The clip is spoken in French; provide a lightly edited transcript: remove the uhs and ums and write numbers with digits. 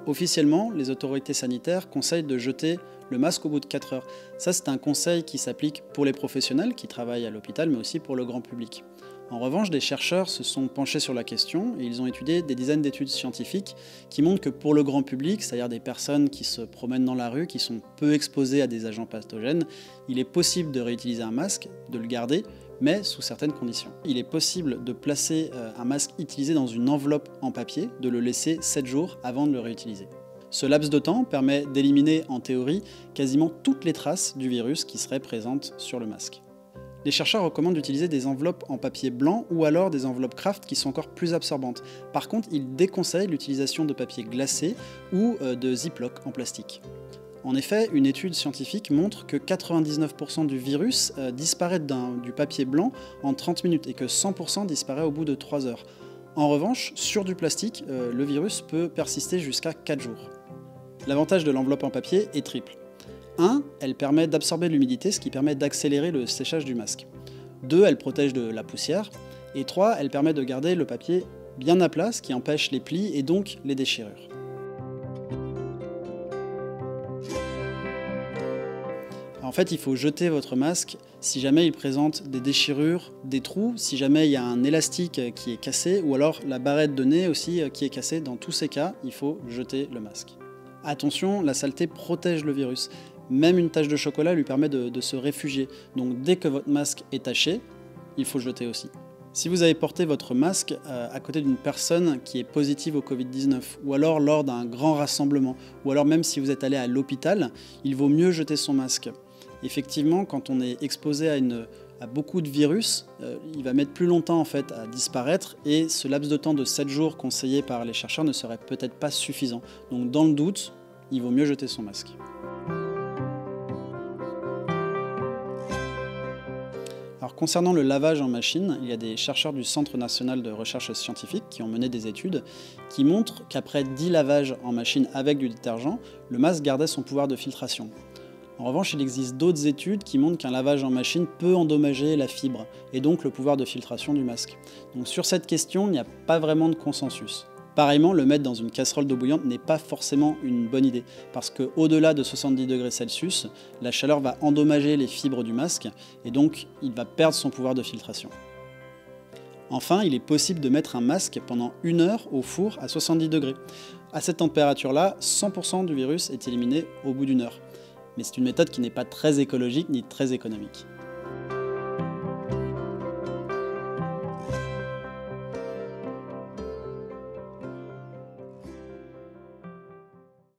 officiellement, les autorités sanitaires conseillent de jeter le masque au bout de 4 heures. Ça, c'est un conseil qui s'applique pour les professionnels qui travaillent à l'hôpital, mais aussi pour le grand public. En revanche, des chercheurs se sont penchés sur la question et ils ont étudié des dizaines d'études scientifiques qui montrent que pour le grand public, c'est-à-dire des personnes qui se promènent dans la rue, qui sont peu exposées à des agents pathogènes, il est possible de réutiliser un masque, de le garder, mais sous certaines conditions. Il est possible de placer un masque utilisé dans une enveloppe en papier, de le laisser 7 jours avant de le réutiliser. Ce laps de temps permet d'éliminer, en théorie, quasiment toutes les traces du virus qui seraient présentes sur le masque. Les chercheurs recommandent d'utiliser des enveloppes en papier blanc ou alors des enveloppes Kraft qui sont encore plus absorbantes. Par contre, ils déconseillent l'utilisation de papier glacé ou de Ziploc en plastique. En effet, une étude scientifique montre que 99% du virus disparaît du papier blanc en 30 minutes et que 100% disparaît au bout de 3 heures. En revanche, sur du plastique, le virus peut persister jusqu'à 4 jours. L'avantage de l'enveloppe en papier est triple. 1. Elle permet d'absorber l'humidité, ce qui permet d'accélérer le séchage du masque. 2. Elle protège de la poussière. Et 3. Elle permet de garder le papier bien à plat, ce qui empêche les plis et donc les déchirures. En fait, il faut jeter votre masque si jamais il présente des déchirures, des trous, si jamais il y a un élastique qui est cassé ou alors la barrette de nez aussi qui est cassée. Dans tous ces cas, il faut jeter le masque. Attention, la saleté protège le virus. Même une tache de chocolat lui permet de se réfugier. Donc dès que votre masque est taché, il faut le jeter aussi. Si vous avez porté votre masque à côté d'une personne qui est positive au Covid-19, ou alors lors d'un grand rassemblement, ou alors même si vous êtes allé à l'hôpital, il vaut mieux jeter son masque. Effectivement, quand on est exposé à beaucoup de virus, il va mettre plus longtemps en fait à disparaître et ce laps de temps de 7 jours conseillé par les chercheurs ne serait peut-être pas suffisant. Donc dans le doute, il vaut mieux jeter son masque. Alors, concernant le lavage en machine, il y a des chercheurs du Centre national de recherche scientifique qui ont mené des études qui montrent qu'après 10 lavages en machine avec du détergent, le masque gardait son pouvoir de filtration. En revanche, il existe d'autres études qui montrent qu'un lavage en machine peut endommager la fibre et donc le pouvoir de filtration du masque. Donc sur cette question, il n'y a pas vraiment de consensus. Pareillement, le mettre dans une casserole d'eau bouillante n'est pas forcément une bonne idée, parce qu'au-delà de 70 degrés Celsius, la chaleur va endommager les fibres du masque, et donc il va perdre son pouvoir de filtration. Enfin, il est possible de mettre un masque pendant 1 heure au four à 70 degrés. À cette température-là, 100% du virus est éliminé au bout d'1 heure. Mais c'est une méthode qui n'est pas très écologique ni très économique.